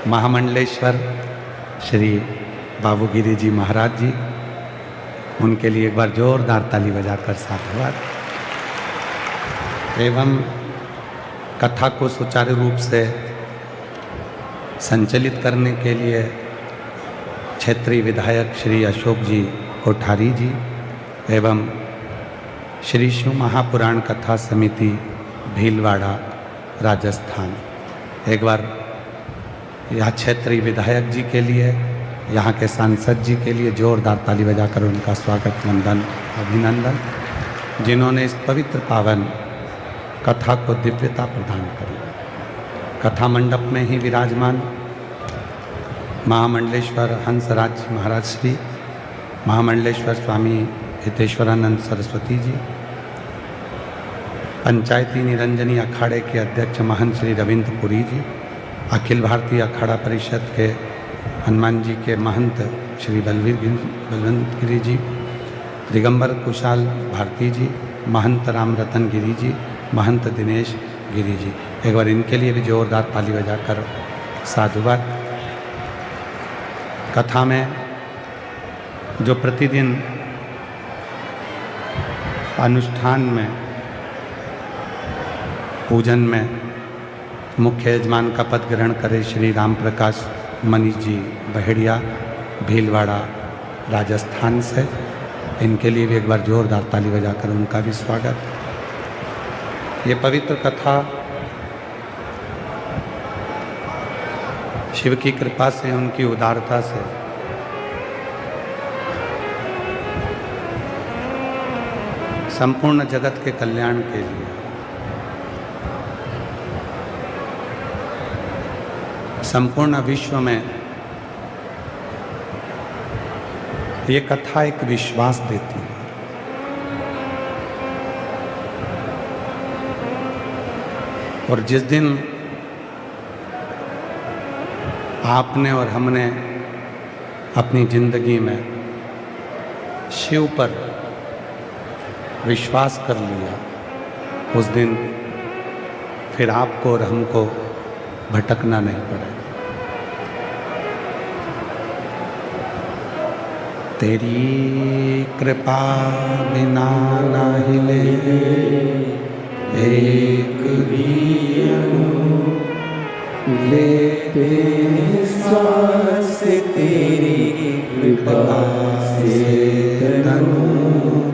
महामंडलेश्वर श्री बाबूगिरी जी महाराज जी, उनके लिए एक बार जोरदार ताली बजाकर साधुवाद। एवं कथा को सुचारू रूप से संचालित करने के लिए क्षेत्रीय विधायक श्री अशोक जी कोठारी जी एवं श्री शिव महापुराण कथा समिति भीलवाड़ा राजस्थान, एक बार यहाँ क्षेत्रीय विधायक जी के लिए, यहाँ के सांसद जी के लिए जोरदार ताली बजाकर उनका स्वागत, वंदन, अभिनंदन, जिन्होंने इस पवित्र पावन कथा को दिव्यता प्रदान करी। कथा मंडप में ही विराजमान महामंडलेश्वर हंसराज जी महाराज श्री, महामंडलेश्वर स्वामी हितेश्वरानंद सरस्वती जी, पंचायती निरंजनी अखाड़े के अध्यक्ष महंत श्री रविंद्र पुरी जी, अखिल भारतीय अखाड़ा परिषद के हनुमान जी के महंत श्री बलवंत गिरी जी, दिगंबर कुशाल भारती जी, महंत राम रतन गिरी जी, महंत दिनेश गिरी जी, एक बार इनके लिए भी जोरदार ताली बजाकर साधुवाद। कथा में जो प्रतिदिन अनुष्ठान में पूजन में मुख्य यजमान का पद ग्रहण करे श्री राम प्रकाश मनीष जी बहेड़िया भीलवाड़ा राजस्थान से, इनके लिए भी एक बार जोरदार ताली बजाकर उनका भी स्वागत। ये पवित्र कथा शिव की कृपा से, उनकी उदारता से संपूर्ण जगत के कल्याण के लिए, संपूर्ण विश्व में ये कथा एक विश्वास देती है। और जिस दिन आपने और हमने अपनी जिंदगी में शिव पर विश्वास कर लिया, उस दिन फिर आपको और हमको भटकना नहीं पड़ेगा। तेरी कृपा बिना ना हिले एक भी अणु, लेते श्वास तेरी कृपा से तनु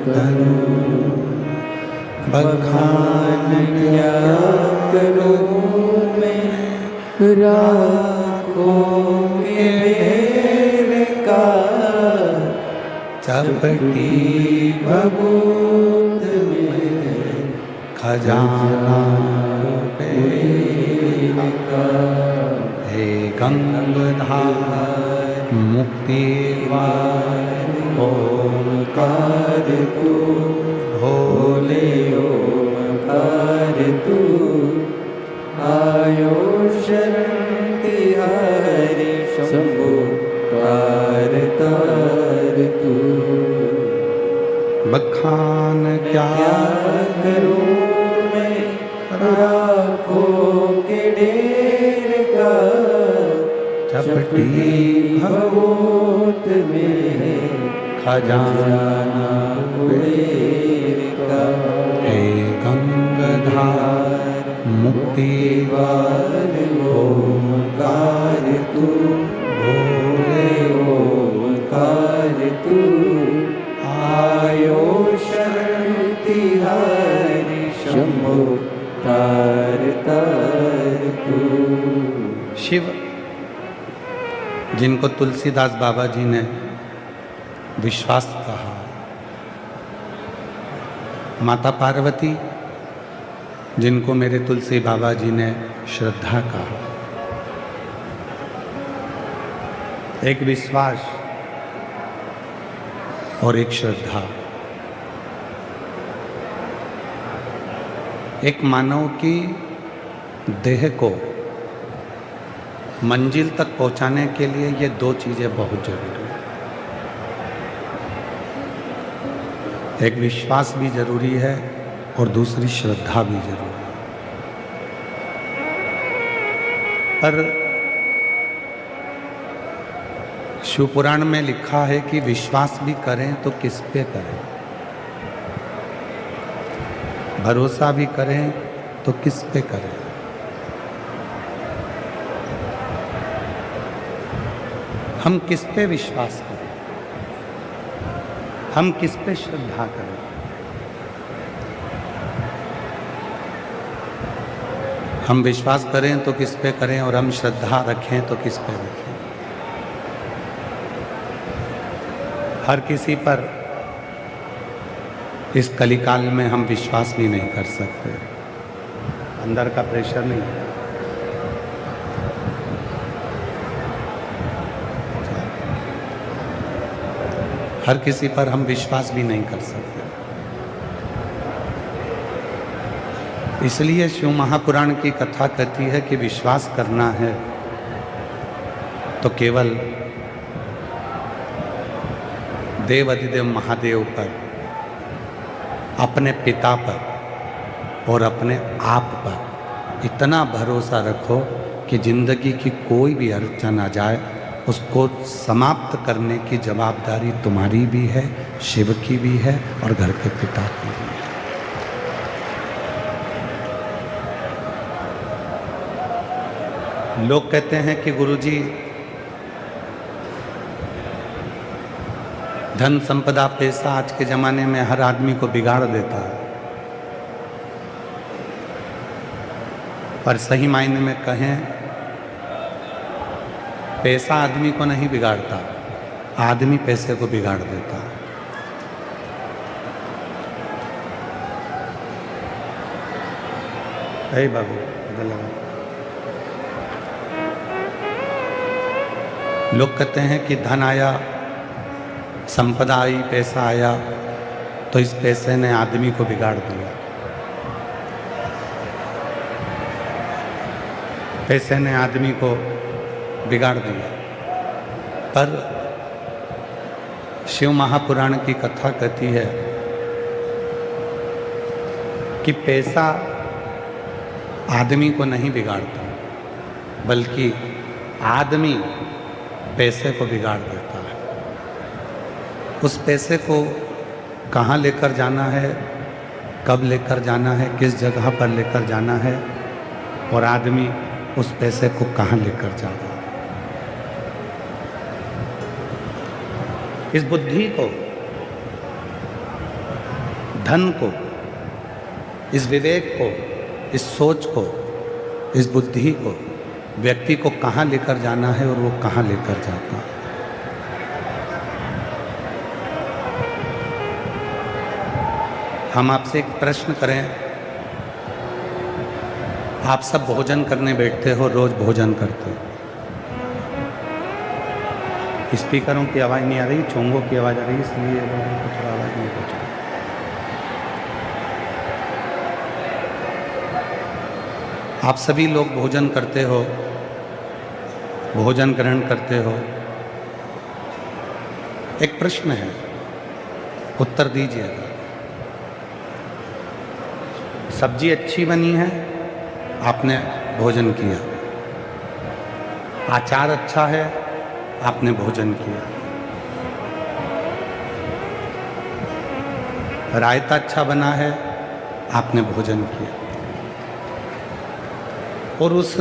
तनु, बखान क्या करूं मैं राखोगे मेरे का, चपटी भभूत में खजाना का, हे गंगाधार मुक्ति ओंकार तू, भोले ओंकार तू, आयो शरण तिहारी शंभो तार तार तू। बखान क्या करूं मैं राखो के डेर का, चपटी भभूत में खजाना कुबेर का, हे गंगाधार मुक्ति ओंकार तू, भोले ओंकार तू, आयो शरण तिहारी शंभो तार तार तू। शिव, जिनको तुलसीदास बाबा जी ने विश्वास कहा, माता पार्वती जिनको मेरे तुलसी बाबा जी ने श्रद्धा कहा, एक विश्वास और एक श्रद्धा, एक मानव की देह को मंजिल तक पहुंचाने के लिए ये दो चीजें बहुत जरूरी है। एक विश्वास भी जरूरी है और दूसरी श्रद्धा भी जरूरी है। पर शिव पुराण में लिखा है कि विश्वास भी करें तो किस पे करें, भरोसा भी करें तो किस पे करें। हम किस पे विश्वास करें, हम किस पे श्रद्धा करें। हम विश्वास करें तो किस पे करें और हम श्रद्धा रखें तो किस पे रखें। हर किसी पर इस कलिकाल में हम विश्वास भी नहीं कर सकते, अंदर का प्रेशर नहीं है। हर किसी पर हम विश्वास भी नहीं कर सकते। इसलिए शिव महापुराण की कथा कहती है कि विश्वास करना है तो केवल देव अधिदेव महादेव पर, अपने पिता पर और अपने आप पर इतना भरोसा रखो कि जिंदगी की कोई भी अड़चन आ जाए उसको समाप्त करने की जवाबदारी तुम्हारी भी है, शिव की भी है और घर के पिता की भी है। लोग कहते हैं कि गुरुजी धन संपदा पैसा आज के ज़माने में हर आदमी को बिगाड़ देता है, पर सही मायने में कहें पैसा आदमी को नहीं बिगाड़ता, आदमी पैसे को बिगाड़ देता है। हे बाबू लोग कहते हैं कि धन आया, संपदा आई, पैसा आया तो इस पैसे ने आदमी को बिगाड़ दिया, पैसे ने आदमी को बिगाड़ दिया। पर शिव महापुराण की कथा कहती है कि पैसा आदमी को नहीं बिगाड़ता, बल्कि आदमी पैसे को बिगाड़ देता है। उस पैसे को कहाँ लेकर जाना है, कब लेकर जाना है, किस जगह पर लेकर जाना है और आदमी उस पैसे को कहाँ लेकर जा रहा है। इस बुद्धि को, धन को, इस विवेक को, इस सोच को, इस बुद्धि को व्यक्ति को कहाँ लेकर जाना है और वो कहाँ लेकर जाता है। हम आपसे एक प्रश्न करें, आप सब भोजन करने बैठते हो, रोज भोजन करते हो, स्पीकरों की आवाज़ नहीं आ रही, चोंगों की आवाज़ आ रही, इसलिए कुछ आवाज़ नहीं पहुँच रही। आप सभी लोग भोजन करते हो, भोजन ग्रहण करते हो। एक प्रश्न है, उत्तर दीजिएगा। सब्जी अच्छी बनी है, आपने भोजन किया। अचार अच्छा है, आपने भोजन किया। रायता अच्छा बना है, आपने भोजन किया। और उस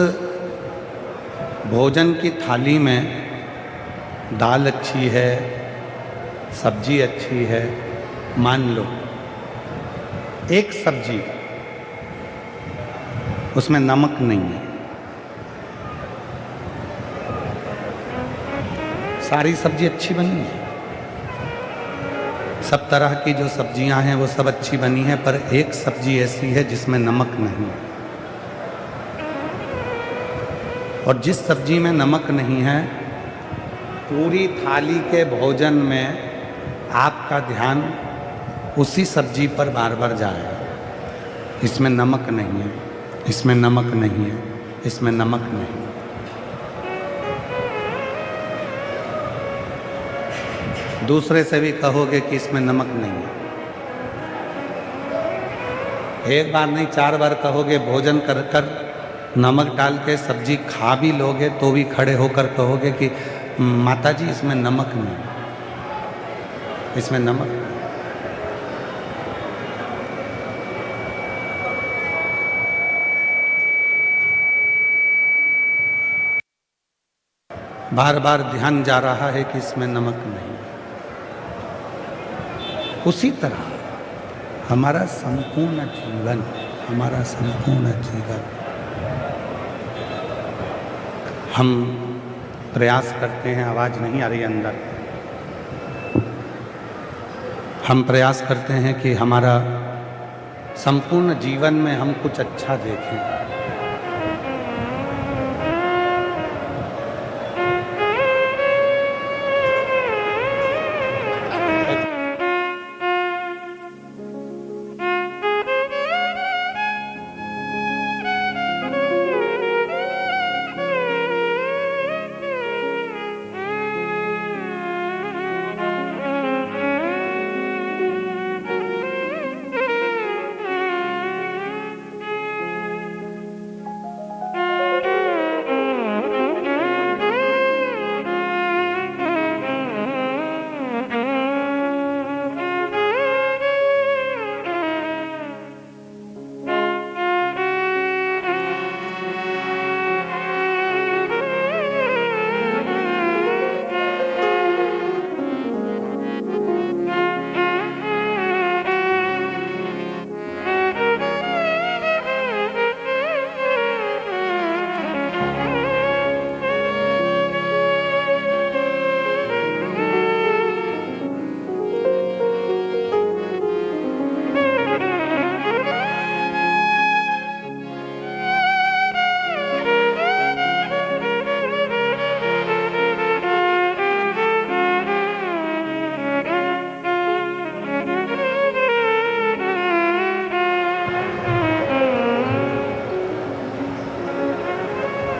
भोजन की थाली में दाल अच्छी है, सब्जी अच्छी है। मान लो एक सब्जी, उसमें नमक नहीं है, सारी सब्जी अच्छी बनी है, सब तरह की जो सब्जियां हैं वो सब अच्छी बनी है, पर एक सब्जी ऐसी है जिसमें नमक नहीं है। और जिस सब्जी में नमक नहीं है, पूरी थाली के भोजन में आपका ध्यान उसी सब्जी पर बार बार जाएगा। इसमें नमक नहीं है, इसमें नमक नहीं है, इसमें नमक नहीं है। दूसरे से भी कहोगे कि इसमें नमक नहीं है, एक बार नहीं 4 बार कहोगे, भोजन कर कर नमक डाल के सब्जी खा भी लोगे तो भी खड़े होकर कहोगे कि माता जी इसमें नमक नहीं, इसमें नमक नहीं। बार बार ध्यान जा रहा है कि इसमें नमक नहीं। उसी तरह हमारा संपूर्ण जीवन, हमारा संपूर्ण जीवन, हम प्रयास करते हैं, आवाज नहीं आ रही अंदर, हम प्रयास करते हैं कि हमारा संपूर्ण जीवन में हम कुछ अच्छा देखें।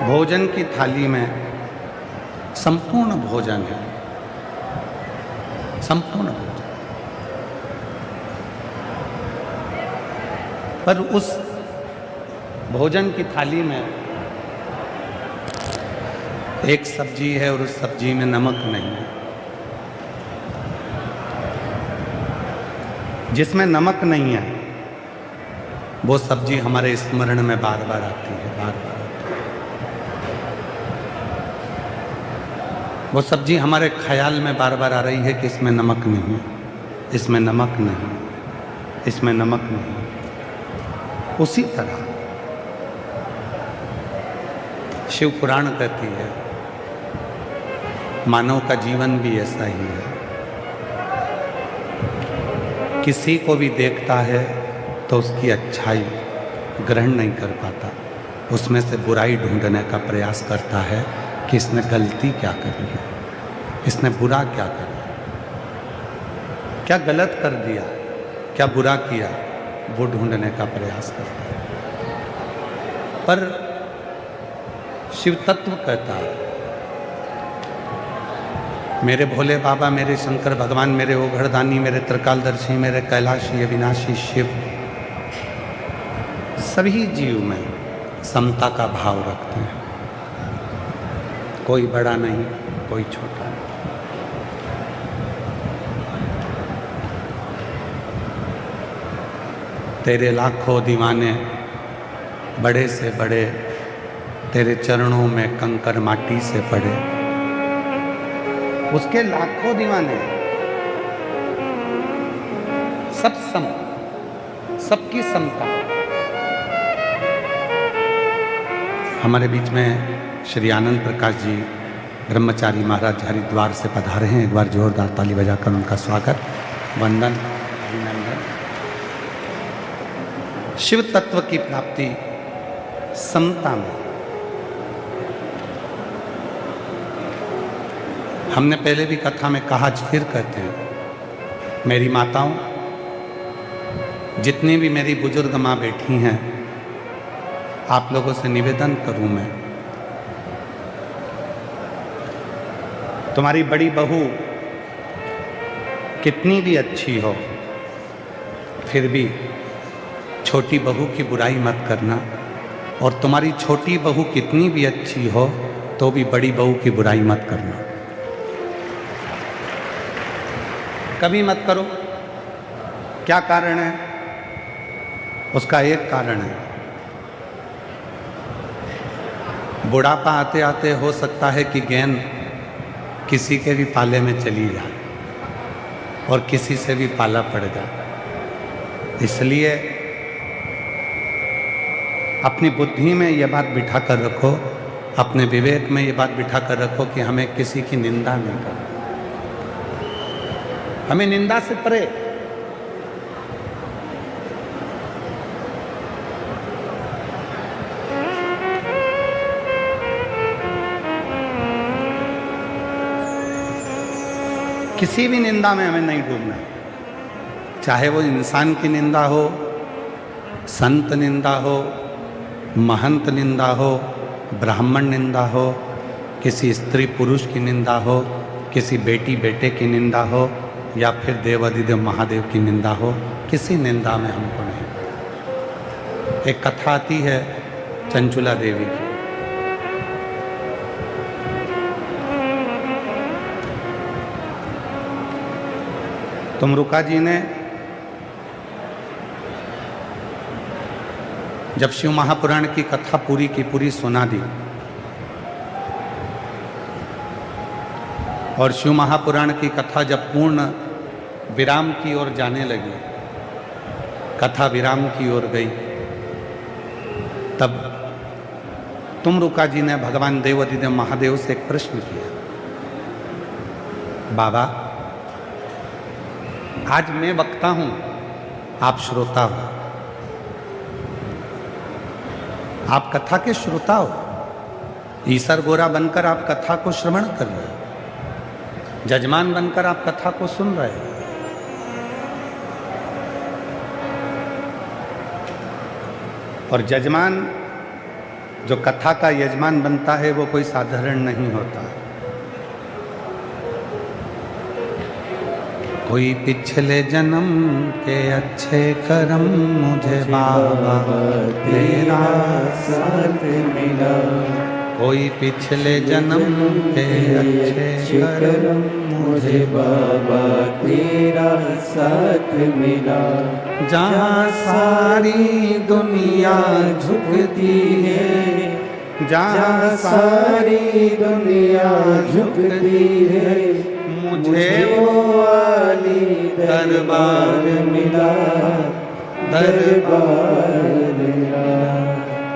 भोजन की थाली में संपूर्ण भोजन है, संपूर्ण भोजन, पर उस भोजन की थाली में एक सब्जी है और उस सब्जी में नमक नहीं है। जिसमें नमक नहीं है वो सब्जी हमारे स्मरण में बार बार आती है, बार बार। वो सब्जी हमारे ख्याल में बार बार आ रही है कि इसमें नमक नहीं है, इसमें नमक नहीं, इसमें नमक नहीं। उसी तरह शिव पुराण कहती है मानव का जीवन भी ऐसा ही है। किसी को भी देखता है तो उसकी अच्छाई ग्रहण नहीं कर पाता, उसमें से बुराई ढूंढने का प्रयास करता है कि इसने गलती क्या करी है, इसने बुरा क्या करा, क्या गलत कर दिया, क्या बुरा किया, वो ढूंढने का प्रयास करता है। पर शिव तत्व कहता है, मेरे भोले बाबा, मेरे शंकर भगवान, मेरे ओघड़दानी, मेरे त्रिकालदर्शी, मेरे कैलाशी अविनाशी शिव सभी जीव में समता का भाव रखते हैं। कोई बड़ा नहीं, कोई छोटा नहीं। तेरे लाखों दीवाने बड़े से बड़े, तेरे चरणों में कंकर माटी से पड़े। उसके लाखों दीवाने, सब सम, सबकी समता। हमारे बीच में श्री आनंद प्रकाश जी ब्रह्मचारी महाराज हरिद्वार से पधारे हैं। एक बार जोरदार ताली बजाकर उनका स्वागत, वंदन, अभिनंदन। शिव तत्व की प्राप्ति समता में। हमने पहले भी कथा में कहा, आज फिर कहते हैं, मेरी माताओं, जितनी भी मेरी बुजुर्ग माँ बैठी हैं, आप लोगों से निवेदन करूं मैं, तुम्हारी बड़ी बहू कितनी भी अच्छी हो, फिर भी छोटी बहू की बुराई मत करना, और तुम्हारी छोटी बहू कितनी भी अच्छी हो तो भी बड़ी बहू की बुराई मत करना, कभी मत करो। क्या कारण है? उसका एक कारण है, बुढ़ापा आते आते हो सकता है कि गेंद किसी के भी पाले में चली जाए और किसी से भी पाला पड़ जाए। इसलिए अपनी बुद्धि में ये बात बिठा कर रखो, अपने विवेक में ये बात बिठा कर रखो कि हमें किसी की निंदा नहीं करनी, हमें निंदा से परे। किसी भी निंदा में हमें नहीं डूबना, चाहे वो इंसान की निंदा हो, संत निंदा हो, महंत निंदा हो, ब्राह्मण निंदा हो, किसी स्त्री पुरुष की निंदा हो, किसी बेटी बेटे की निंदा हो, या फिर देवाधिदेव महादेव की निंदा हो, किसी निंदा में हमको नहीं। एक कथा आती है चंचुला देवी की। तुमरुका जी ने जब शिव महापुराण की कथा पूरी की पूरी सुना दी और शिव महापुराण की कथा जब पूर्ण विराम की ओर जाने लगी, कथा विराम की ओर गई, तब तुमरुका जी ने भगवान देवाधिदेव महादेव से एक प्रश्न किया, बाबा आज मैं वक्ता हूं, आप श्रोता हो, आप कथा के श्रोता हो, ईसर गोरा बनकर आप कथा को श्रवण कर रहे हो, जजमान बनकर आप कथा को सुन रहे हो। और जजमान, जो कथा का यजमान बनता है, वो कोई साधारण नहीं होता। कोई पिछले जन्म के अच्छे कर्म मुझे बाबा तेरा साथ मिला, कोई पिछले जन्म के अच्छे कर्म मुझे बाबा तेरा साथ मिला। जहाँ सारी दुनिया झुकती है, जहाँ सारी दुनिया झुकती है, मुझे वो वाली दरबार मिला, दरबार मिला।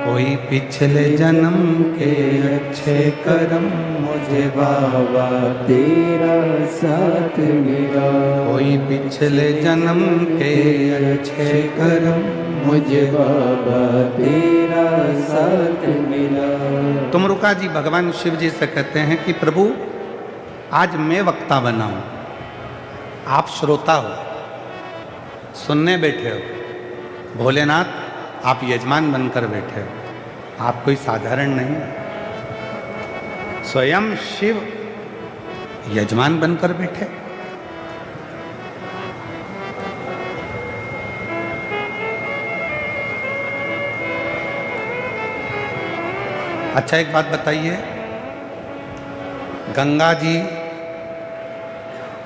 कोई पिछले जन्म के अच्छे कर्म मुझे बाबा तेरा साथ मिला, कोई पिछले जन्म के अच्छे कर्म मुझे बाबा तेरा साथ मिला। तुमरुका जी भगवान शिव जी से कहते हैं कि प्रभु आज मैं वक्ता बना हूं, आप श्रोता हो, सुनने बैठे हो। भोलेनाथ आप यजमान बनकर बैठे हो, आप कोई साधारण नहीं, स्वयं शिव यजमान बनकर बैठे। अच्छा एक बात बताइए, गंगा जी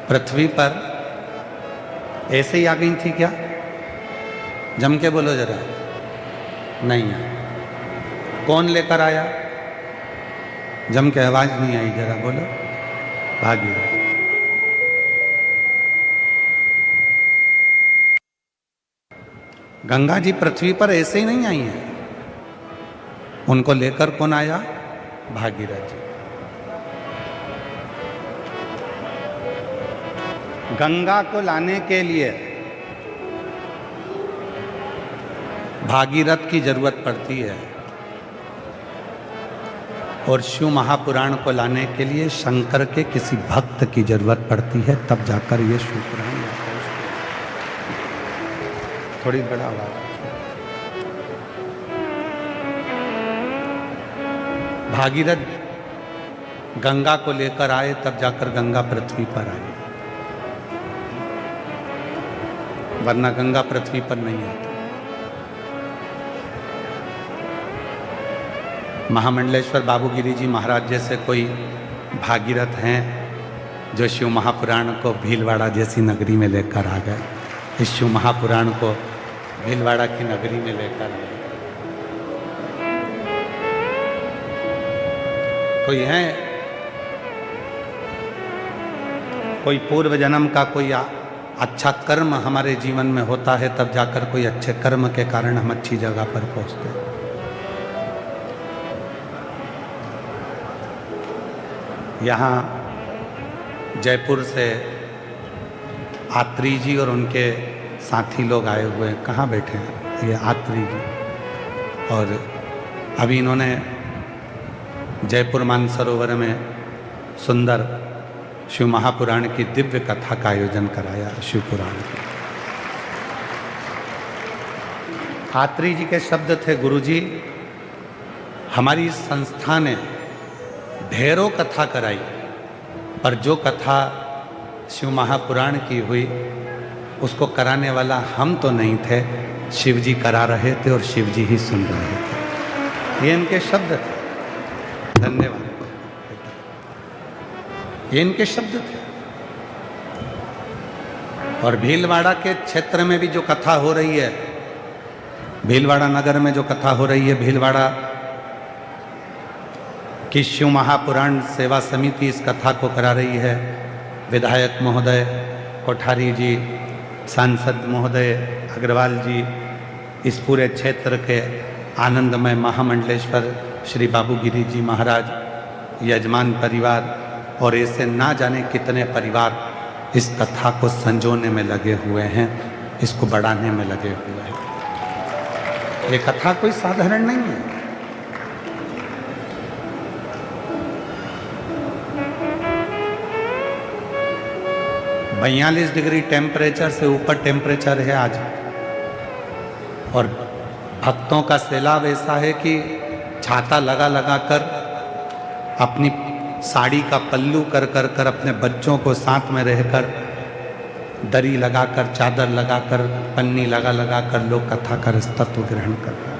पृथ्वी पर ऐसे ही आ गई थी क्या? जम के बोलो जरा। नहीं आया। कौन लेकर आया? जम के आवाज नहीं आई, जरा बोलो। भागीरथ। गंगा जी पृथ्वी पर ऐसे ही नहीं आई हैं, उनको लेकर कौन आया? भागीरथ जी। गंगा को लाने के लिए भागीरथ की जरूरत पड़ती है, और शिव महापुराण को लाने के लिए शंकर के किसी भक्त की जरूरत पड़ती है, तब जाकर ये शिव पुराण आता है। थोड़ी बड़ा आवाज। भागीरथ गंगा को लेकर आए, तब जाकर गंगा पृथ्वी पर आई, वरना गंगा पृथ्वी पर नहीं आती। महामंडलेश्वर बाबूगिरी जी महाराज जैसे कोई भागीरथ हैं जो शिव महापुराण को भीलवाड़ा जैसी नगरी में लेकर आ गए। इस शिव महापुराण को भीलवाड़ा की नगरी में लेकर आ गए। कोई है, कोई पूर्व जन्म का कोई अच्छा कर्म हमारे जीवन में होता है, तब जाकर कोई अच्छे कर्म के कारण हम अच्छी जगह पर पहुंचते हैं। यहाँ जयपुर से आत्री जी और उनके साथी लोग आए हुए हैं। कहाँ बैठे हैं? ये आत्री जी। और अभी इन्होंने जयपुर मानसरोवर में सुंदर शिव महापुराण की दिव्य कथा का आयोजन कराया। शिव पुराण की आत्री जी के शब्द थे, गुरुजी हमारी संस्था ने ढेरों कथा कराई, पर जो कथा शिव महापुराण की हुई उसको कराने वाला हम तो नहीं थे, शिव जी करा रहे थे और शिव जी ही सुन रहे थे। ये इनके शब्द थे। धन्यवाद। ये इनके शब्द थे। और भीलवाड़ा के क्षेत्र में भी जो कथा हो रही है, भीलवाड़ा नगर में जो कथा हो रही है, भीलवाड़ा कि शिव महापुराण सेवा समिति इस कथा को करा रही है। विधायक महोदय कोठारी जी, सांसद महोदय अग्रवाल जी, इस पूरे क्षेत्र के आनंदमय महामंडलेश्वर श्री बाबूगिरी जी महाराज, यजमान परिवार और ऐसे ना जाने कितने परिवार इस कथा को संजोने में लगे हुए हैं, इसको बढ़ाने में लगे हुए हैं। ये कथा कोई साधारण नहीं है। 42 डिग्री टेम्परेचर से ऊपर टेम्परेचर है आज, और भक्तों का सैलाब ऐसा है कि छाता लगा लगा कर, अपनी साड़ी का पल्लू कर कर कर, अपने बच्चों को साथ में रहकर, दरी लगाकर, चादर लगाकर, पन्नी लगा लगा कर लोग कथा का तत्व ग्रहण कर रहे हैं।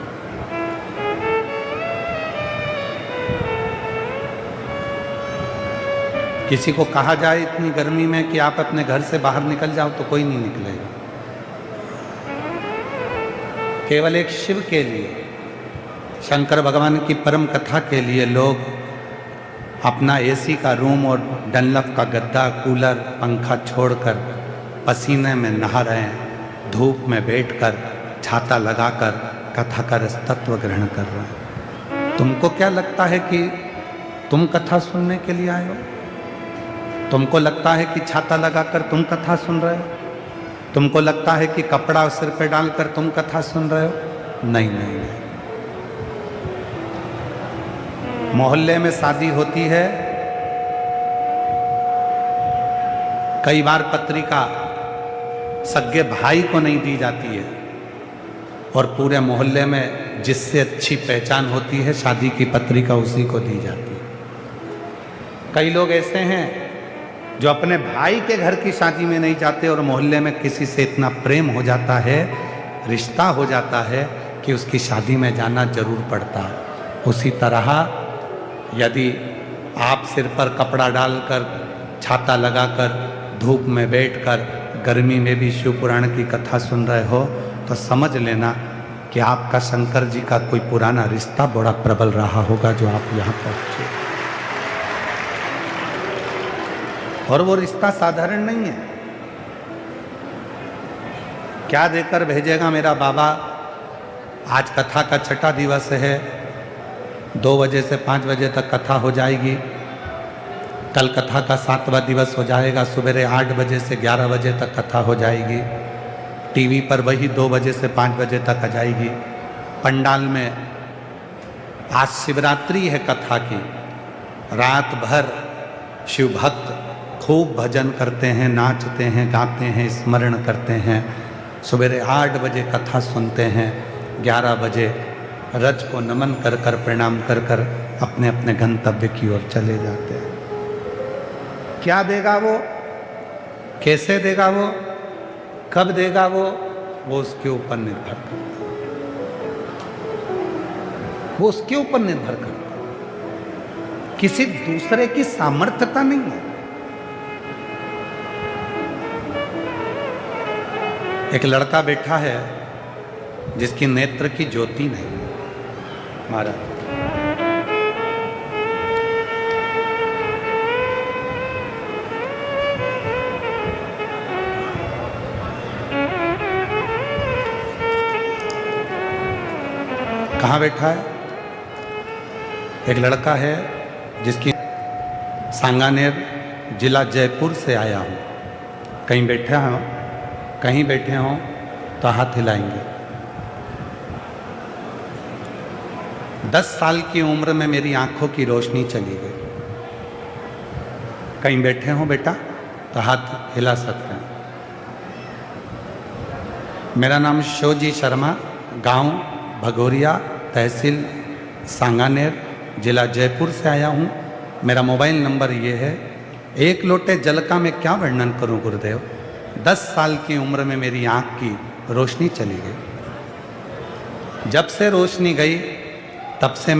किसी को कहा जाए इतनी गर्मी में कि आप अपने घर से बाहर निकल जाओ तो कोई नहीं निकलेगा। केवल एक शिव के लिए, शंकर भगवान की परम कथा के लिए लोग अपना एसी का रूम और डनलप का गद्दा, कूलर, पंखा छोड़कर पसीने में नहा रहे हैं, धूप में बैठकर, छाता लगाकर कथा का तत्व ग्रहण कर रहे हैं। तुमको क्या लगता है कि तुम कथा सुनने के लिए आए हो? तुमको लगता है कि छाता लगाकर तुम कथा सुन रहे हो? तुमको लगता है कि कपड़ा सिर पे डालकर तुम कथा सुन रहे हो? नहीं नहीं नहीं। मोहल्ले में शादी होती है, कई बार पत्रिका सगे भाई को नहीं दी जाती है, और पूरे मोहल्ले में जिससे अच्छी पहचान होती है शादी की पत्रिका उसी को दी जाती है। कई लोग ऐसे हैं जो अपने भाई के घर की शादी में नहीं जाते, और मोहल्ले में किसी से इतना प्रेम हो जाता है, रिश्ता हो जाता है कि उसकी शादी में जाना जरूर पड़ता है। उसी तरह यदि आप सिर पर कपड़ा डालकर, छाता लगाकर, धूप में बैठकर, गर्मी में भी शिव पुराण की कथा सुन रहे हो, तो समझ लेना कि आपका शंकर जी का कोई पुराना रिश्ता बड़ा प्रबल रहा होगा जो आप यहाँ पहुँचे। और वो रिश्ता साधारण नहीं है। क्या देकर भेजेगा मेरा बाबा? आज कथा का छठा दिवस है, 2 बजे से 5 बजे तक कथा हो जाएगी। कल कथा का 7वां दिवस हो जाएगा, सुबह 8 बजे से 11 बजे तक कथा हो जाएगी। टीवी पर वही 2 बजे से 5 बजे तक आ जाएगी। पंडाल में आज शिवरात्रि है कथा की, रात भर शिव भक्त खूब भजन करते हैं, नाचते हैं, गाते हैं, स्मरण करते हैं। सुबह 8 बजे कथा सुनते हैं, 11 बजे रज को नमन कर कर, प्रणाम कर कर अपने अपने गंतव्य की ओर चले जाते हैं। क्या देगा वो, कैसे देगा वो, कब देगा वो उसके ऊपर निर्भर करता है। वो उसके ऊपर निर्भर करता है। किसी दूसरे की सामर्थ्यता नहीं है। एक लड़का बैठा है जिसकी नेत्र की ज्योति नहीं। महाराज कहाँ बैठा है? एक लड़का है जिसकी सांगानेर जिला जयपुर से आया हूँ। कहीं बैठे हों तो हाथ हिलाएंगे। 10 साल की उम्र में मेरी आंखों की रोशनी चली गई। कहीं बैठे हो बेटा तो हाथ हिला सकते हैं। मेरा नाम शिवजी शर्मा, गांव भगोरिया, तहसील सांगानेर, जिला जयपुर से आया हूँ। मेरा मोबाइल नंबर ये है। एक लोटे जल का मैं क्या वर्णन करूँ गुरुदेव। 10 साल की उम्र में मेरी आँख की रोशनी चली गई। जब से रोशनी गई तब से